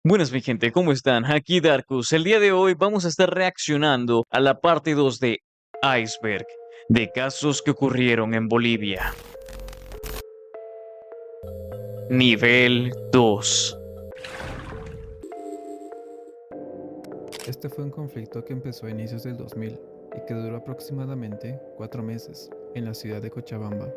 Buenas mi gente, ¿cómo están? Aquí Darkus. El día de hoy vamos a estar reaccionando a la parte 2 de Iceberg, de casos que ocurrieron en Bolivia. Nivel 2. Este fue un conflicto que empezó a inicios del 2000 y que duró aproximadamente 4 meses en la ciudad de Cochabamba.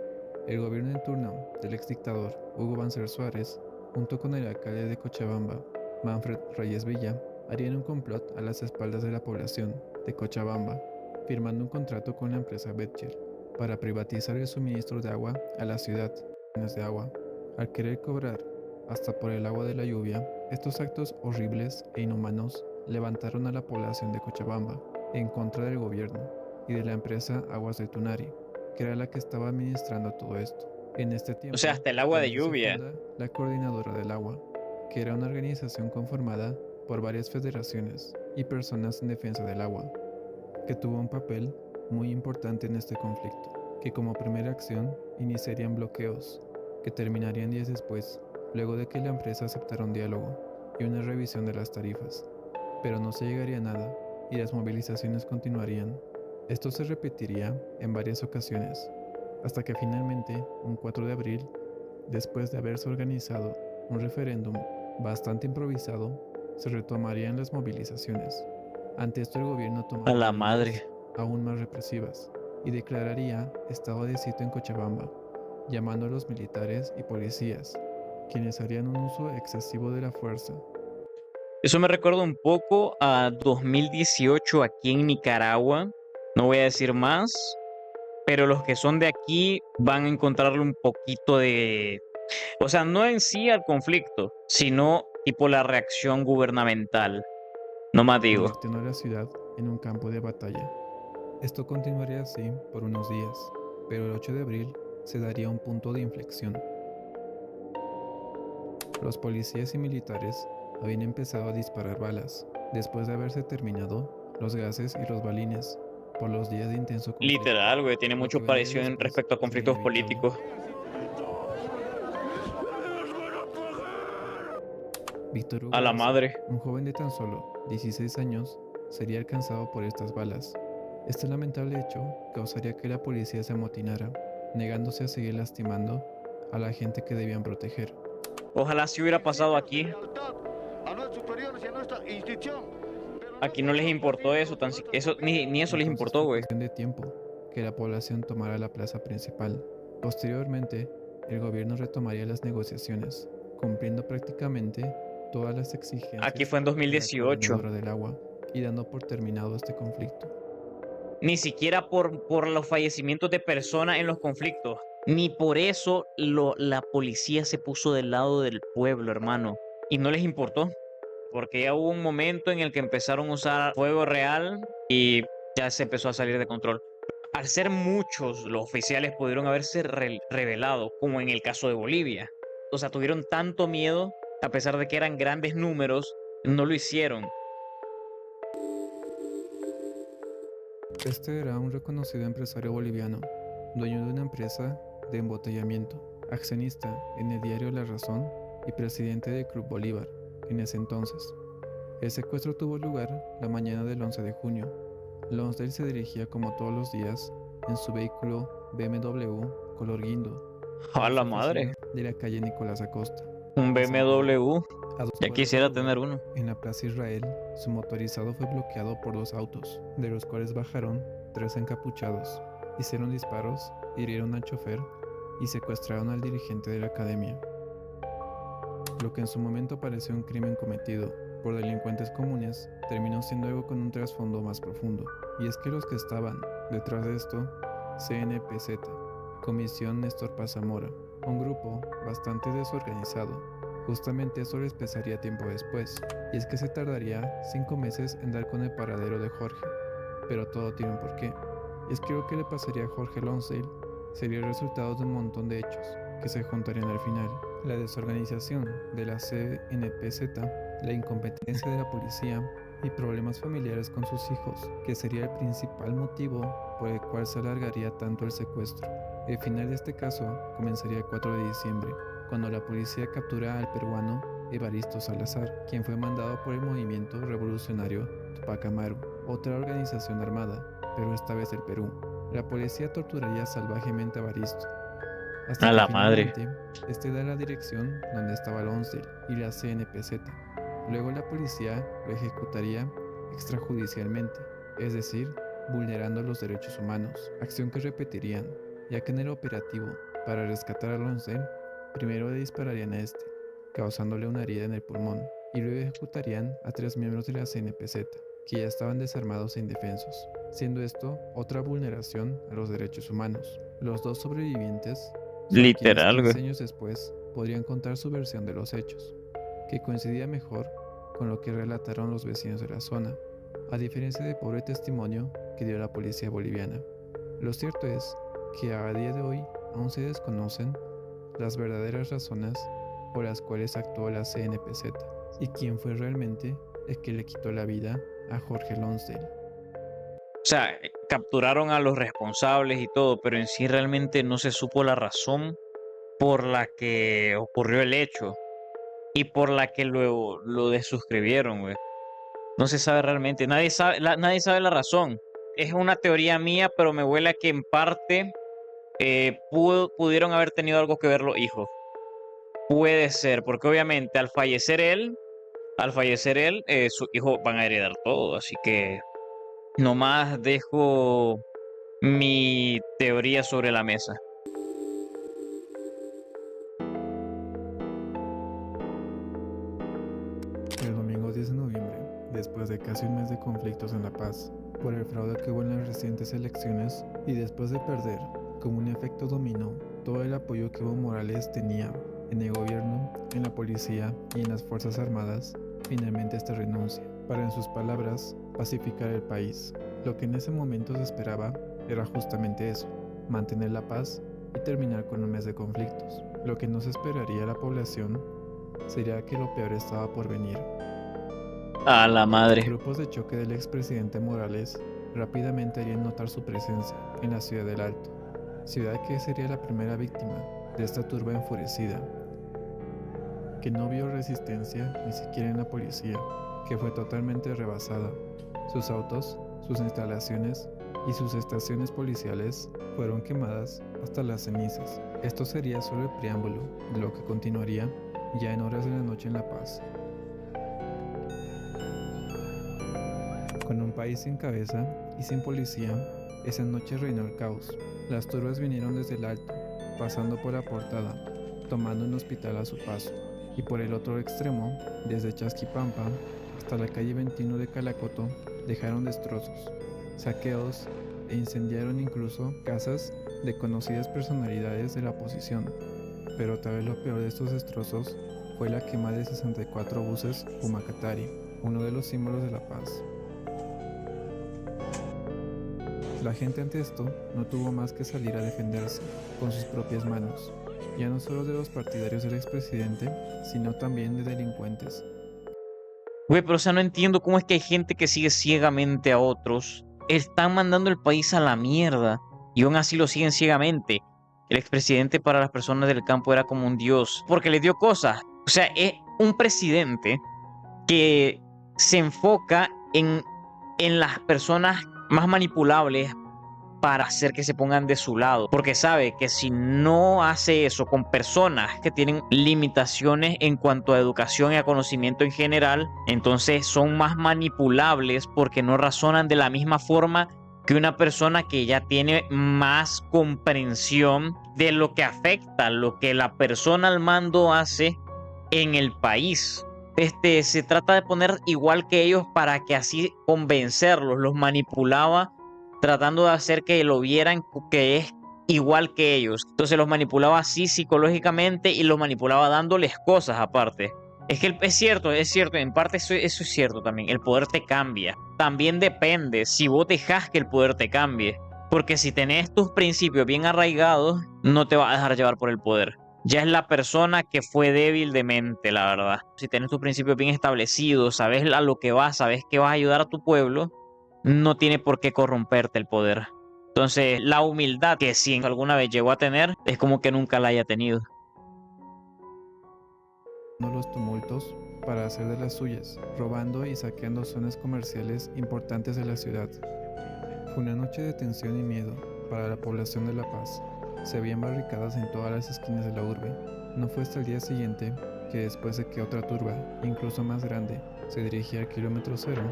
El gobierno en turno del ex dictador Hugo Banzer Suárez, junto con el alcalde de Cochabamba, Manfred Reyes Villa, harían un complot a las espaldas de la población de Cochabamba, firmando un contrato con la empresa Betcher para privatizar el suministro de agua a la ciudad de agua. Al querer cobrar hasta por el agua de la lluvia, estos actos horribles e inhumanos levantaron a la población de Cochabamba en contra del gobierno y de la empresa Aguas del Tunari, que era la que estaba administrando todo esto. En este O sea, tiempo, hasta el agua de también se lluvia. funda la Coordinadora del Agua, que era una organización conformada por varias federaciones y personas en defensa del agua, que tuvo un papel muy importante en este conflicto, que como primera acción iniciarían bloqueos, que terminarían días después, luego de que la empresa aceptara un diálogo y una revisión de las tarifas. Pero no se llegaría a nada y las movilizaciones continuarían. Esto se repetiría en varias ocasiones, hasta que finalmente, un 4 de abril, después de haberse organizado un referéndum bastante improvisado, se retomarían las movilizaciones. Ante esto el gobierno A tomaría la medidas madre. aún más represivas y declararía estado de sitio en Cochabamba, llamando a los militares y policías, quienes harían un uso excesivo de la fuerza. Eso me recuerda un poco a 2018 aquí en Nicaragua. No voy a decir más, pero los que son de aquí van a encontrarle un poquito de... O sea, no en sí al conflicto, sino tipo la reacción gubernamental. No más digo. Convirtiendo a la ciudad en un campo de batalla. Esto continuaría así por unos días, pero el 8 de abril se daría un punto de inflexión. Los policías y militares habían empezado a disparar balas, después de haberse terminado los gases y los balines por los días de intenso conflicto. Literal, güey, tiene Lo mucho que vendría parecido en después respecto a sería conflictos inevitable. políticos. Víctor A Hugo la Lazo, madre. un joven de tan solo 16 años, sería alcanzado por estas balas. Este lamentable hecho causaría que la policía se amotinara, negándose a seguir lastimando a la gente que debían proteger. Ojalá si hubiera pasado aquí. Aquí no les importó eso, eso ni eso les Entonces importó, fue güey. cuestión de tiempo que la población tomara la plaza principal. Posteriormente, el gobierno retomaría las negociaciones, cumpliendo prácticamente todas las Aquí exigencias fue en de la 2018. coordinadora del agua y dando por terminado este conflicto. Ni siquiera por los fallecimientos de personas en los conflictos. Ni por eso la policía se puso del lado del pueblo, hermano. Y no les importó. Porque ya hubo un momento en el que empezaron a usar fuego real y ya se empezó a salir de control. Al ser muchos, los oficiales pudieron haberse revelado, como en el caso de Bolivia. O sea, tuvieron tanto miedo, a pesar de que eran grandes números, no lo hicieron. Este era un reconocido empresario boliviano, dueño de una empresa de embotellamiento, accionista en el diario La Razón y presidente del Club Bolívar en ese entonces. El secuestro tuvo lugar la mañana del 11 de junio. Lonsdale se dirigía como todos los días en su vehículo BMW color guindo A a la su madre, oficina de la calle Nicolás Acosta. un Presentado BMW. a 2 Ya cuadras del quisiera tener lugar, uno. en la Plaza Israel, su motorizado fue bloqueado por 2 autos, de los cuales bajaron 3 encapuchados, hicieron disparos, hirieron al chofer y secuestraron al dirigente de la academia. Lo que en su momento pareció un crimen cometido por delincuentes comunes terminó siendo algo con un trasfondo más profundo, y es que los que estaban detrás de esto, CNPZ, Comisión Néstor Paz Zamora, un grupo bastante desorganizado. Justamente eso les pesaría tiempo después, y es que se tardaría 5 meses en dar con el paradero de Jorge, pero todo tiene un porqué. Y es que lo que le pasaría a Jorge Lonsdale sería el resultado de un montón de hechos que se juntarían al final. La desorganización de la CNPZ, la incompetencia de la policía y problemas familiares con sus hijos, que sería el principal motivo por el cual se alargaría tanto el secuestro. El final de este caso comenzaría el 4 de diciembre, cuando la policía captura al peruano Evaristo Salazar, quien fue mandado por el movimiento revolucionario Tupac Amaru, otra organización armada, pero esta vez del Perú. La policía torturaría salvajemente a Evaristo, hasta A que la madre. finalmente este da la dirección donde estaba Lonsdale y la CNPZ. Luego la policía lo ejecutaría extrajudicialmente, es decir, vulnerando los derechos humanos, acción que repetirían, ya que en el operativo para rescatar a Lonsdale, primero le dispararían a este, causándole una herida en el pulmón, y luego ejecutarían a 3 miembros de la CNPZ, que ya estaban desarmados e indefensos, siendo esto otra vulneración a los derechos humanos. Los dos sobrevivientes son quienes Literal, güey. 15 años después podrían contar su versión de los hechos, que coincidía mejor con lo que relataron los vecinos de la zona, a diferencia del pobre testimonio que dio la policía boliviana. Lo cierto es que a día de hoy aún se desconocen las verdaderas razones por las cuales actuó la CNPZ y quién fue realmente el que le quitó la vida a Jorge Lonsdale. O sea, capturaron a los responsables y todo, pero en sí realmente no se supo la razón por la que ocurrió el hecho y por la que luego lo desuscribieron, güey. No se sabe realmente, nadie sabe la razón. Es una teoría mía, pero me huele a que en parte pudieron haber tenido algo que ver los hijos. Puede ser, porque obviamente al fallecer él, sus hijos van a heredar todo, así que nomás dejo mi teoría sobre la mesa. El domingo 10 de noviembre, después de casi un mes de conflictos en La Paz, por el fraude que hubo en las recientes elecciones y después de perder, como un efecto dominó, todo el apoyo que Evo Morales tenía en el gobierno, en la policía y en las Fuerzas Armadas, finalmente esta renuncia, para en sus palabras, pacificar el país. Lo que en ese momento se esperaba era justamente eso, mantener la paz y terminar con un mes de conflictos. Lo que no se esperaría a la población sería que lo peor estaba por venir. A la madre. Grupos de choque del expresidente Morales rápidamente harían notar su presencia en la ciudad del Alto, ciudad que sería la primera víctima de esta turba enfurecida, que no vio resistencia ni siquiera en la policía, que fue totalmente rebasada. Sus autos, sus instalaciones y sus estaciones policiales fueron quemadas hasta las cenizas. Esto sería solo el preámbulo de lo que continuaría ya en horas de la noche en La Paz. Con un país sin cabeza y sin policía, esa noche reinó el caos. Las turbas vinieron desde el Alto, pasando por la Portada, tomando un hospital a su paso, y por el otro extremo, desde Chasquipampa hasta la calle 21 de Calacoto, dejaron destrozos, saqueos e incendiaron incluso casas de conocidas personalidades de la oposición. Pero tal vez lo peor de estos destrozos fue la quema de 64 buses Humacatari, uno de los símbolos de la paz. La gente ante esto no tuvo más que salir a defenderse con sus propias manos, ya no solo de los partidarios del expresidente, sino también de delincuentes. Güey, pero o sea, no entiendo cómo es que hay gente que sigue ciegamente a otros. Están mandando el país a la mierda y aún así lo siguen ciegamente. El expresidente para las personas del campo era como un dios porque le dio cosas. O sea, es un presidente que se enfoca en las personas más manipulables para hacer que se pongan de su lado, porque sabe que si no hace eso con personas que tienen limitaciones en cuanto a educación y a conocimiento en general, entonces son más manipulables porque no razonan de la misma forma que una persona que ya tiene más comprensión de lo que afecta, lo que la persona al mando hace en el país. Se trata de poner igual que ellos para que así convencerlos, los manipulaba tratando de hacer que lo vieran que es igual que ellos. Entonces los manipulaba así psicológicamente y los manipulaba dándoles cosas aparte. Es que es cierto, en parte eso es cierto también. El poder te cambia. También depende si vos dejas que el poder te cambie. Porque si tenés tus principios bien arraigados, no te vas a dejar llevar por el poder. Ya es la persona que fue débil de mente, la verdad. Si tenés tus principios bien establecidos, sabes a lo que vas, sabes que vas a ayudar a tu pueblo, no tiene por qué corromperte el poder. Entonces, la humildad que si alguna vez llegó a tener, es como que nunca la haya tenido. los tumultos para hacer de las suyas, robando y saqueando zonas comerciales importantes de la ciudad. Fue una noche de tensión y miedo para la población de La Paz. Se habían barricadas en todas las esquinas de la urbe. No fue hasta el día siguiente que, después de que otra turba, incluso más grande, se dirigía al kilómetro cero,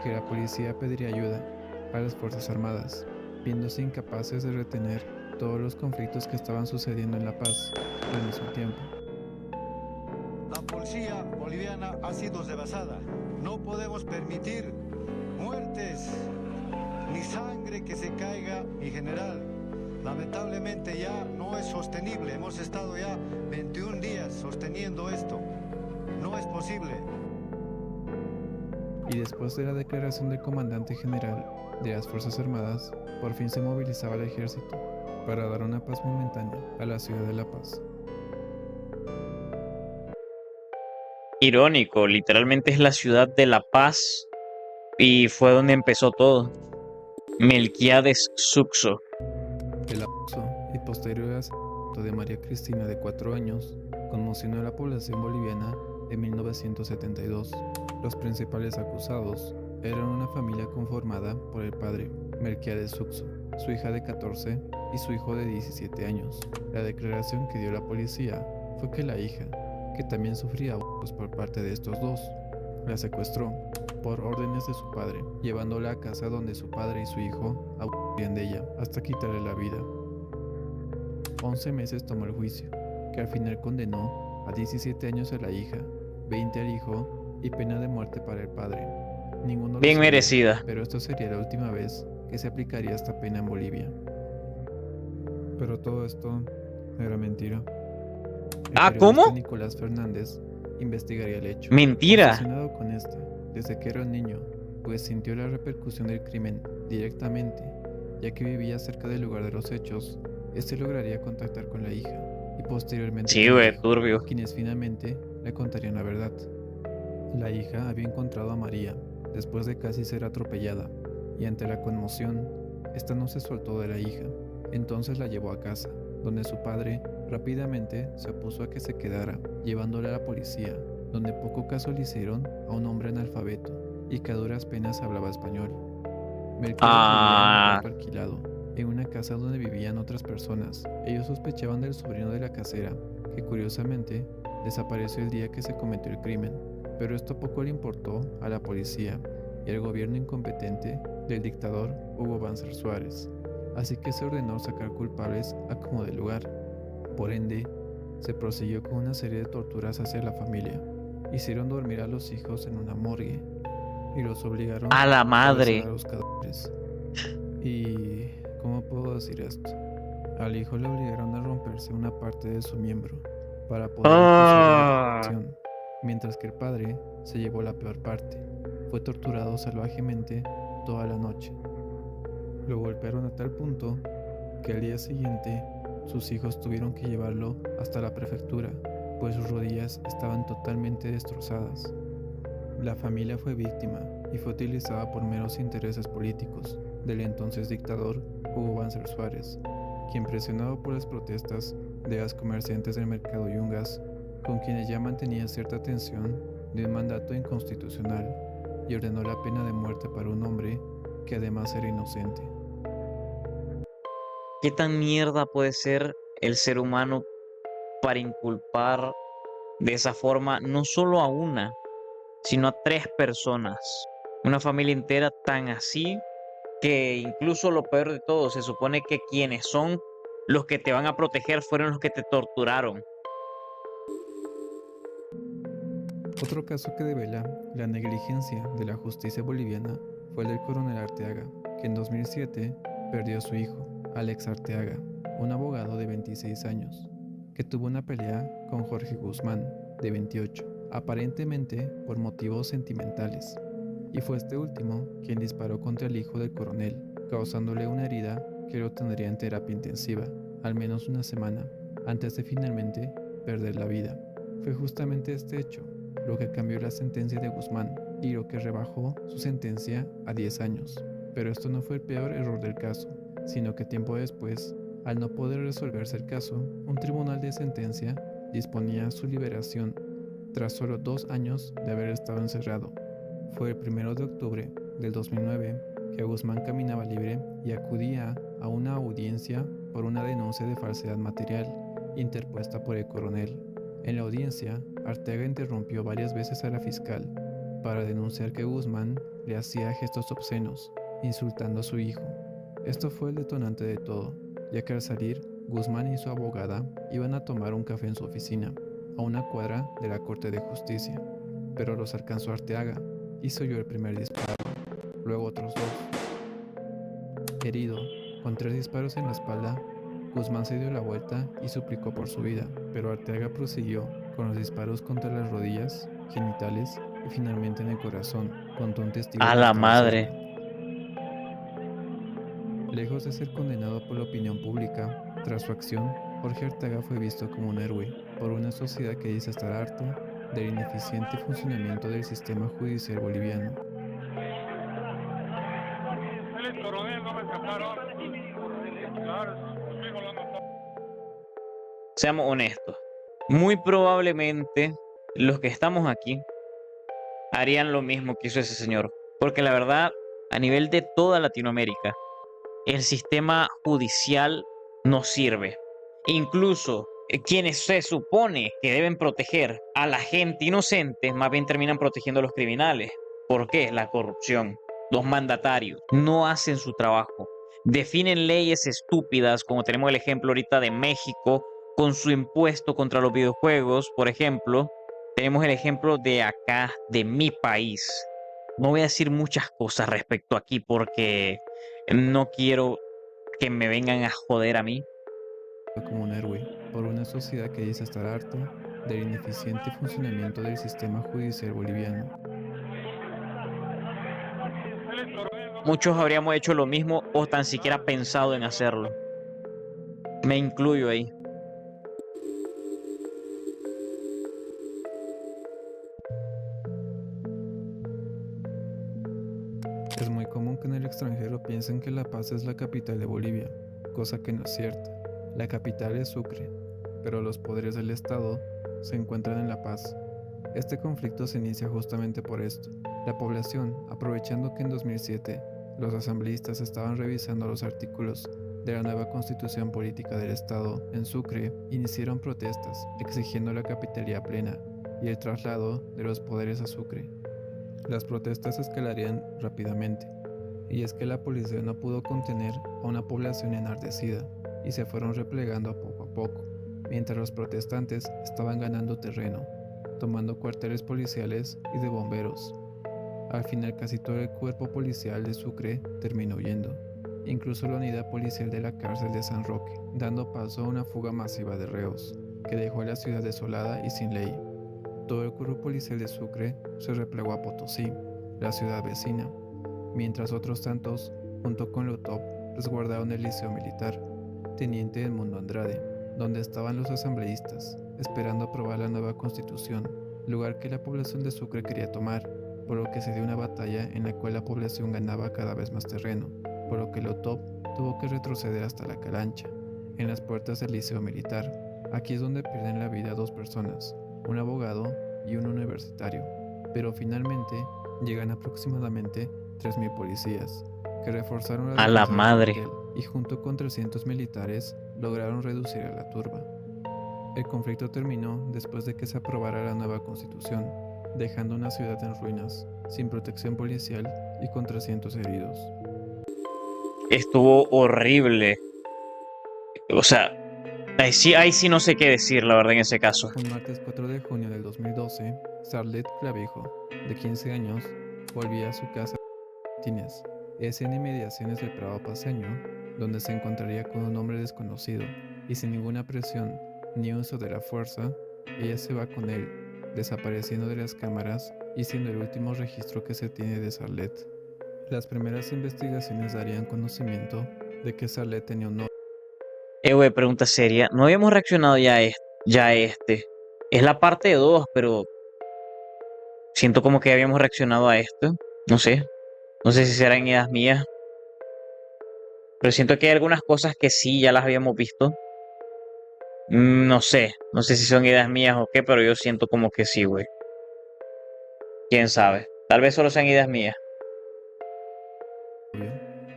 que la policía pediría ayuda a las Fuerzas Armadas, viéndose incapaces de retener todos los conflictos que estaban sucediendo en La Paz al mismo tiempo. La policía boliviana ha sido rebasada. No podemos permitir muertes ni sangre que se caiga, mi general. Lamentablemente ya no es sostenible. Hemos estado ya 21 días sosteniendo esto. No es posible. Y después de la declaración del comandante general de las Fuerzas Armadas, por fin se movilizaba el ejército para dar una paz momentánea a la ciudad de La Paz. Irónico, literalmente es la ciudad de La Paz y fue donde empezó todo. Melquiades Sucso. El abuso y posterior asesinato de María Cristina, de 4 años, conmocionó a la población boliviana en 1972. Los principales acusados eran una familia conformada por el padre, Melquiades Sucso, su hija de 14 y su hijo de 17 años. La declaración que dio la policía fue que la hija, que también sufría abusos por parte de estos dos, la secuestró por órdenes de su padre, llevándola a casa donde su padre y su hijo abusarían de ella hasta quitarle la vida. 11 meses tomó el juicio, que al final condenó a 17 años a la hija, 20 al hijo y pena de muerte para el padre. Ninguno Bien lo sabía, merecida. pero esto sería la última vez que se aplicaría esta pena en Bolivia. Pero todo esto era mentira. El ¿Ah, periodista cómo? Nicolás Fernández investigaría el hecho. Mentira. Obsesionado con esta, desde que era un niño, pues sintió la repercusión del crimen directamente, ya que vivía cerca del lugar de los hechos. Este lograría contactar con la hija y posteriormente Sí, con el güey, hijo, turbio. quienes finalmente le contarían la verdad. La hija había encontrado a María después de casi ser atropellada, y ante la conmoción, esta no se soltó de la hija. Entonces la llevó a casa, donde su padre rápidamente se opuso a que se quedara, llevándola a la policía, donde poco caso le hicieron a un hombre analfabeto y que a duras penas hablaba español. Melquiades vivía en un cuarto alquilado, en una casa donde vivían otras personas. Ellos sospechaban del sobrino de la casera, que curiosamente desapareció el día que se cometió el crimen, pero esto poco le importó a la policía y al gobierno incompetente del dictador Hugo Banzer Suárez, así que se ordenó sacar culpables a como de lugar. Por ende, se prosiguió con una serie de torturas hacia la familia. Hicieron dormir a los hijos en una morgue y los obligaron A la a madre. besar a los cadáveres. Y ¿cómo puedo decir esto? Al hijo le obligaron a romperse una parte de su miembro para poder acusar la violación, mientras que el padre se llevó la peor parte. Fue torturado salvajemente toda la noche. Lo golpearon a tal punto que al día siguiente sus hijos tuvieron que llevarlo hasta la prefectura, pues sus rodillas estaban totalmente destrozadas. La familia fue víctima y fue utilizada por meros intereses políticos del entonces dictador Hugo Banzer Suárez, quien, presionado por las protestas de las comerciantes del mercado Yungas, con quienes ya mantenía cierta tensión de un mandato inconstitucional, y ordenó la pena de muerte para un hombre que además era inocente. ¿Qué tan mierda puede ser el ser humano para inculpar de esa forma no solo a una, sino a 3 personas? Una familia entera tan así que incluso lo peor de todo, se supone que quienes son los que te van a proteger fueron los que te torturaron. Otro caso que devela la negligencia de la justicia boliviana fue el del coronel Arteaga, que en 2007 perdió a su hijo, Alex Arteaga, un abogado de 26 años, que tuvo una pelea con Jorge Guzmán, de 28, aparentemente por motivos sentimentales, y fue este último quien disparó contra el hijo del coronel, causándole una herida que lo tendría en terapia intensiva, al menos una semana, antes de finalmente perder la vida. Fue justamente este hecho lo que cambió la sentencia de Guzmán y lo que rebajó su sentencia a 10 años. Pero esto no fue el peor error del caso, sino que tiempo después, al no poder resolverse el caso, un tribunal de sentencia disponía su liberación tras solo 2 años de haber estado encerrado. Fue el 1 de octubre del 2009 que Guzmán caminaba libre y acudía a una audiencia por una denuncia de falsedad material interpuesta por el coronel. En la audiencia, Arteaga interrumpió varias veces a la fiscal para denunciar que Guzmán le hacía gestos obscenos, insultando a su hijo. Esto fue el detonante de todo, ya que al salir, Guzmán y su abogada iban a tomar un café en su oficina, a una cuadra de la Corte de Justicia, pero los alcanzó Arteaga y se oyó el primer disparo, luego otros 2. Herido, con 3 disparos en la espalda, Guzmán se dio la vuelta y suplicó por su vida, pero Arteaga prosiguió con los disparos contra las rodillas, genitales y finalmente en el corazón, contó un testigo A que la estaba madre. cerca. Lejos de ser condenado por la opinión pública, tras su acción, Jorge Arteaga fue visto como un héroe por una sociedad que dice estar harta del ineficiente funcionamiento del sistema judicial boliviano. El coronel no rescataron. Claro, su hijo lo han matado. Seamos honestos. Muy probablemente los que estamos aquí harían lo mismo que hizo ese señor. Porque la verdad, a nivel de toda Latinoamérica, el sistema judicial no sirve. Incluso quienes se supone que deben proteger a la gente inocente, más bien terminan protegiendo a los criminales. ¿Por qué? La corrupción. Los mandatarios no hacen su trabajo. Definen leyes estúpidas, como tenemos el ejemplo ahorita de México, con su impuesto contra los videojuegos, por ejemplo. Tenemos el ejemplo de acá, de mi país. No voy a decir muchas cosas respecto aquí porque no quiero que me vengan a joder a mí. Como un héroe por una sociedad que dice estar harta del ineficiente funcionamiento del sistema judicial boliviano. El coronel no Muchos habríamos hecho lo mismo o tan siquiera pensado en hacerlo. Me incluyo ahí. Es muy común que en el extranjero piensen que La Paz es la capital de Bolivia, cosa que no es cierta. La capital es Sucre, pero los poderes del Estado se encuentran en La Paz. Este conflicto se inicia justamente por esto. La población, aprovechando que en 2007 los asambleístas estaban revisando los artículos de la nueva constitución política del Estado en Sucre, iniciaron protestas exigiendo la capitalía plena y el traslado de los poderes a Sucre. Las protestas escalarían rápidamente, y es que la policía no pudo contener a una población enardecida y se fueron replegando poco a poco, mientras los protestantes estaban ganando terreno, tomando cuarteles policiales y de bomberos. Al final casi todo el cuerpo policial de Sucre terminó huyendo, incluso la unidad policial de la cárcel de San Roque, dando paso a una fuga masiva de reos, que dejó a la ciudad desolada y sin ley. Todo el cuerpo policial de Sucre se replegó a Potosí, la ciudad vecina, mientras otros tantos, junto con la UTOP, resguardaron el Liceo Militar, Teniente Edmundo Andrade, donde estaban los asambleístas, esperando aprobar la nueva constitución, lugar que la población de Sucre quería tomar, por lo que se dio una batalla en la cual la población ganaba cada vez más terreno, por lo que la UTOP tuvo que retroceder hasta la Calancha, en las puertas del Liceo Militar. Aquí es donde pierden la vida 2 personas, un abogado y un universitario, pero finalmente llegan aproximadamente 3.000 policías, que reforzaron A la defensas del madre. cuartel y junto con 300 militares lograron reducir a la turba. El conflicto terminó después de que se aprobara la nueva constitución, dejando una ciudad en ruinas, sin protección policial y con 300 heridos. Estuvo horrible. O sea, ahí sí no sé qué decir, la verdad, en ese caso. Un martes 4 de junio del 2012, Sarlet Clavijo, de 15 años, volvía a su casa en Martínez, es en inmediaciones del Prado Paceño, donde se encontraría con un hombre desconocido, y sin ninguna presión ni uso de la fuerza, ella se va con él, desapareciendo de las cámaras y siendo el último registro que se tiene de Sarlet. Las primeras investigaciones darían conocimiento de que Sarlet tenía un novio. Güey, pregunta seria. No habíamos reaccionado ya a este. Es la parte 2, pero siento como que habíamos reaccionado a esto. No sé. No sé si serán ideas mías. Pero siento que hay algunas cosas que sí ya las habíamos visto. No sé, no sé si son ideas mías o qué, pero yo siento como que sí, güey. ¿Quién sabe? Tal vez solo sean ideas mías. novio,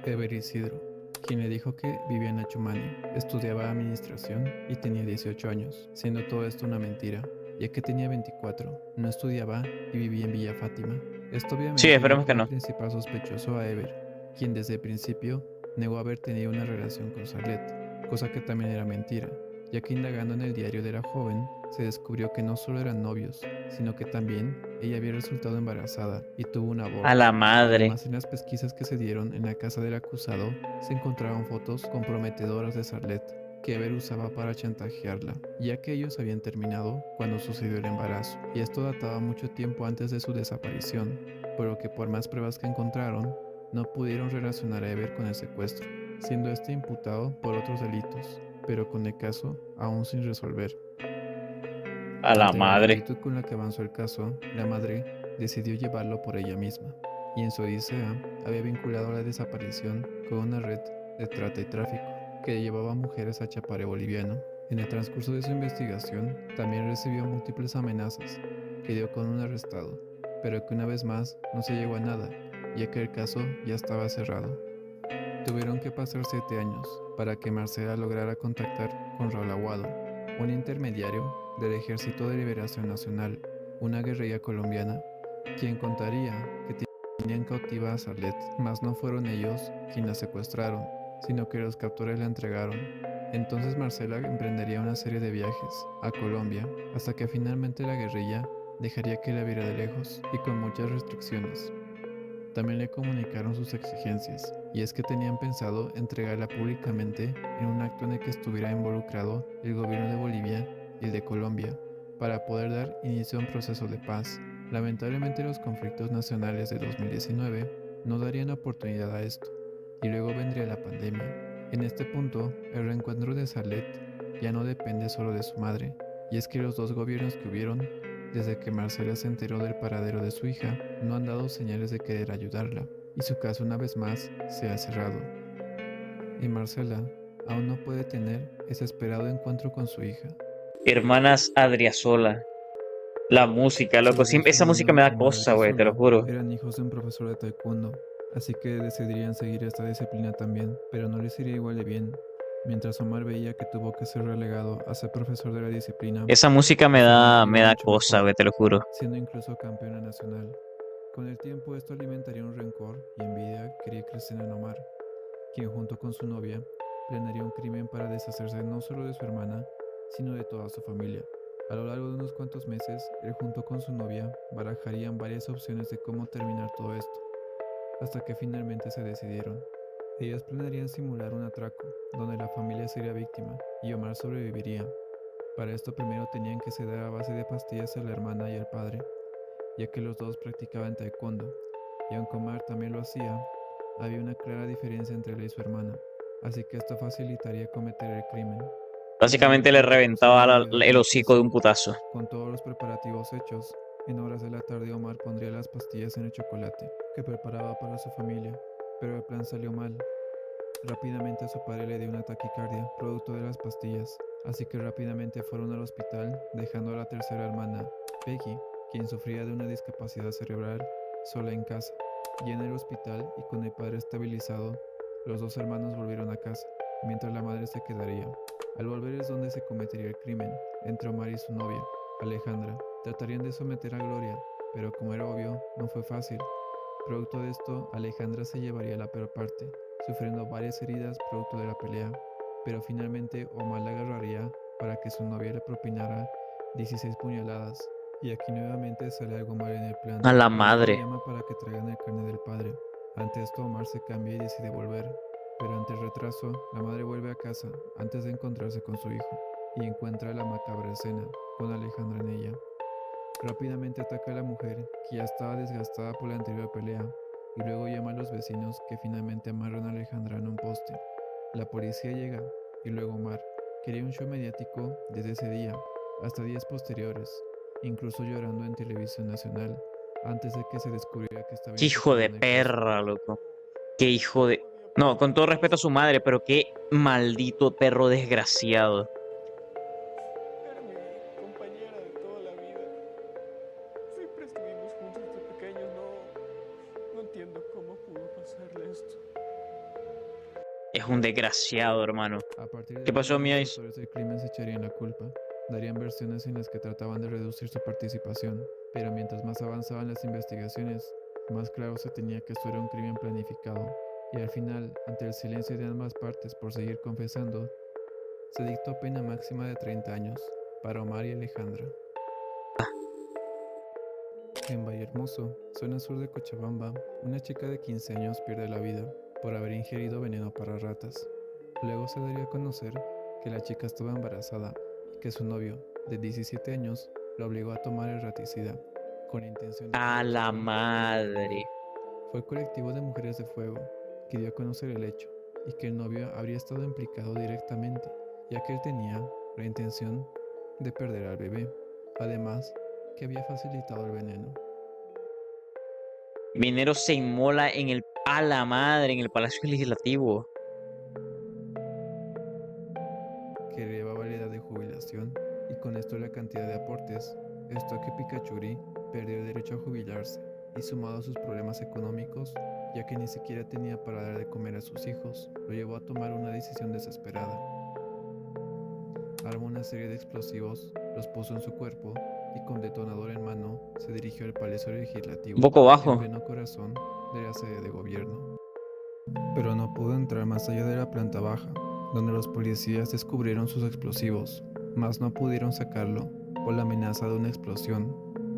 Ever Isidro, quien le dijo que vivía en Achumani, estudiaba administración y tenía 18 años, siendo todo esto una mentira, ya que tenía 24, no estudiaba y vivía en Villa Fátima. Esto Sí, obviamente dio esperemos que como no. principal sospechoso a Ever, quien desde el principio negó haber tenido una relación con Sarlet, cosa que también era mentira, ya que indagando en el diario de la joven, se descubrió que no solo eran novios, sino que también ella había resultado embarazada y tuvo un A aborto. la madre. Además, en las pesquisas que se dieron en la casa del acusado, se encontraron fotos comprometedoras de Sarlet que Ever usaba para chantajearla, ya que ellos habían terminado cuando sucedió el embarazo, y esto databa mucho tiempo antes de su desaparición, por lo que por más pruebas que encontraron, no pudieron relacionar a Ever con el secuestro, siendo este imputado por otros delitos, pero con el caso aún sin resolver. A la Ante la madre. lentitud con la que avanzó el caso, la madre decidió llevarlo por ella misma, y en su odisea había vinculado la desaparición con una red de trata y tráfico que llevaba mujeres a Chapare boliviano. En el transcurso de su investigación, también recibió múltiples amenazas, que dio con un arrestado, pero que una vez más no se llegó a nada, ya que el caso ya estaba cerrado. Tuvieron que pasar 7 años para que Marcela lograra contactar con Raúl Aguado, un intermediario del Ejército de Liberación Nacional, una guerrilla colombiana, quien contaría que tenían cautiva a Sarlet, mas no fueron ellos quienes la secuestraron, sino que los captores la entregaron. Entonces Marcela emprendería una serie de viajes a Colombia hasta que finalmente la guerrilla dejaría que la viera de lejos y con muchas restricciones. También le comunicaron sus exigencias, y es que tenían pensado entregarla públicamente en un acto en el que estuviera involucrado el gobierno de Bolivia y el de Colombia, para poder dar inicio a un proceso de paz. Lamentablemente los conflictos nacionales de 2019 no darían oportunidad a esto, y luego vendría la pandemia. En este punto, el reencuentro de Sarlet ya no depende solo de su madre, y es que los dos gobiernos que hubieron desde que Marcela se enteró del paradero de su hija, no han dado señales de querer ayudarla, y su caso una vez más se ha cerrado. Y Marcela aún no puede tener ese esperado encuentro con su hija. Hermanas Adriasola. La música, loco. Tanto su Esa música hermana me da como cosa, güey, te lo Adriasola juro. eran hijos de un profesor de taekwondo, así que decidirían seguir esta disciplina también, pero no les iría igual de bien. Mientras Omar veía que tuvo que ser relegado a ser profesor de la disciplina, Esa música Estela le me iba da mucho cosa, mejor, güey, te lo juro. siendo incluso campeona nacional. Con el tiempo esto alimentaría un rencor y envidia que quería crecer en Omar, quien junto con su novia planearía un crimen para deshacerse no solo de su hermana, sino de toda su familia. A lo largo de unos cuantos meses, él junto con su novia barajarían varias opciones de cómo terminar todo esto, hasta que finalmente se decidieron. Ellas planearían simular un atraco, donde la familia sería víctima y Omar sobreviviría. Para esto primero tenían que sedar a base de pastillas a la hermana y al padre, ya que los dos practicaban taekwondo, y aunque Omar también lo hacía, había una clara diferencia entre él y su hermana, así que esto facilitaría cometer el crimen. Básicamente le Finalmente, reventaba usando medidas el de hocico de un discreción, putazo. con todos los preparativos hechos, en horas de la tarde Omar pondría las pastillas en el chocolate que preparaba para su familia, pero el plan salió mal. Rápidamente a su padre le dio una taquicardia, producto de las pastillas, así que rápidamente fueron al hospital, dejando a la tercera hermana, Peggy, quien sufría de una discapacidad cerebral, sola en casa. Y en el hospital y con el padre estabilizado, los dos hermanos volvieron a casa, mientras la madre se quedaría. Al volver es donde se cometería el crimen, entre Omar y su novia, Alejandra. Tratarían de someter a Gloria, pero como era obvio, no fue fácil. Producto de esto, Alejandra se llevaría la peor parte, sufriendo varias heridas producto de la pelea, pero finalmente Omar la agarraría para que su novia le propinara 16 puñaladas. Y aquí nuevamente sale algo mal en el plan. A la Gloria lo madre. llama para que traigan el carnet del padre. Ante esto Omar se cambia y decide volver, pero ante el retraso, la madre vuelve a casa antes de encontrarse con su hijo, y encuentra la macabra escena, con Alejandra en ella. Rápidamente ataca a la mujer, que ya estaba desgastada por la anterior pelea, y luego llama a los vecinos que finalmente amarran a Alejandra en un poste. La policía llega, y luego Omar quería un show mediático desde ese día, hasta días posteriores, incluso llorando en televisión nacional, antes de que se descubriera que estaba Qué hijo implicado de en el caso. perra, loco. Qué hijo de... No, con todo respeto a su madre, pero qué maldito perro desgraciado. Es un desgraciado, hermano. A partir de ¿Qué pasó, ahí, mi los Ice? autores del crimen se echarían la culpa. Darían versiones en las que trataban de reducir su participación, pero mientras más avanzaban las investigaciones, más claro se tenía que esto era un crimen planificado. Y al final, ante el silencio de ambas partes por seguir confesando, se dictó pena máxima de 30 años para Omar y Alejandra. En Vallehermoso, zona sur de Cochabamba, una chica de 15 años pierde la vida por haber ingerido veneno para ratas. Luego se daría a conocer que la chica estaba embarazada y que su novio, de 17 años, la obligó a tomar el raticida, con la intención de A que la la chica madre. fue el colectivo de Mujeres de Fuego que dio a conocer el hecho y que el novio habría estado implicado directamente, ya que él tenía la intención de perder al bebé, además que había facilitado el veneno. Minero se inmola en el... A la madre, en el Palacio Legislativo. Que elevaba la edad de jubilación y con esto la cantidad de aportes, esto a que Pikachuri perdió el derecho a jubilarse y sumado a sus problemas económicos, ya que ni siquiera tenía para dar de comer a sus hijos, lo llevó a tomar una decisión desesperada. Armó una serie de explosivos, los puso en su cuerpo y con detonador en mano se dirigió al Palacio Legislativo, Un poco en bajo. pleno corazón de la sede de gobierno. Pero no pudo entrar más allá de la planta baja, donde los policías descubrieron sus explosivos, mas no pudieron sacarlo por la amenaza de una explosión.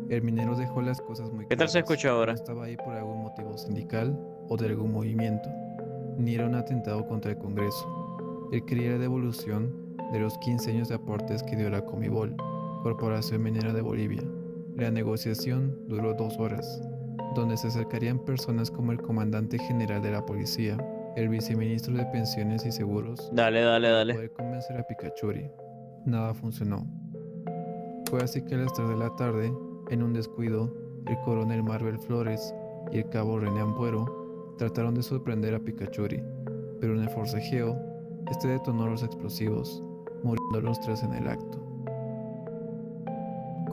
El minero dejó las cosas muy ¿Qué tal se claras. escucha ahora? No estaba ahí por algún motivo sindical o de algún movimiento, ni era un atentado contra el Congreso. Él quería la devolución de los 15 años de aportes que dio la Comibol, Corporación Minera de Bolivia. La negociación duró 2 horas, donde se acercarían personas como el comandante general de la policía, el viceministro de Pensiones y Seguros, Dale, dale, para dale. poder convencer a Pikachuri. Nada funcionó. Fue así que a las 3 de la tarde, en un descuido, el coronel Marvel Flores y el cabo René Ampuero trataron de sorprender a Pikachuri, pero en el forcejeo, este detonó los explosivos, muriendo los 3 en el acto.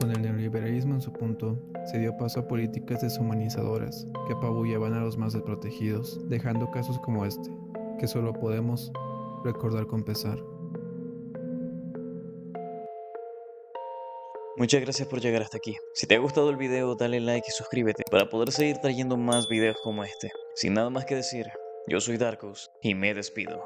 Con el neoliberalismo en su punto, se dio paso a políticas deshumanizadoras que apabullaban a los más desprotegidos, dejando casos como este, que solo podemos recordar con pesar. Muchas gracias por llegar hasta aquí. Si te ha gustado el video, dale like y suscríbete para poder seguir trayendo más videos como este. Sin nada más que decir, yo soy Darkus y me despido.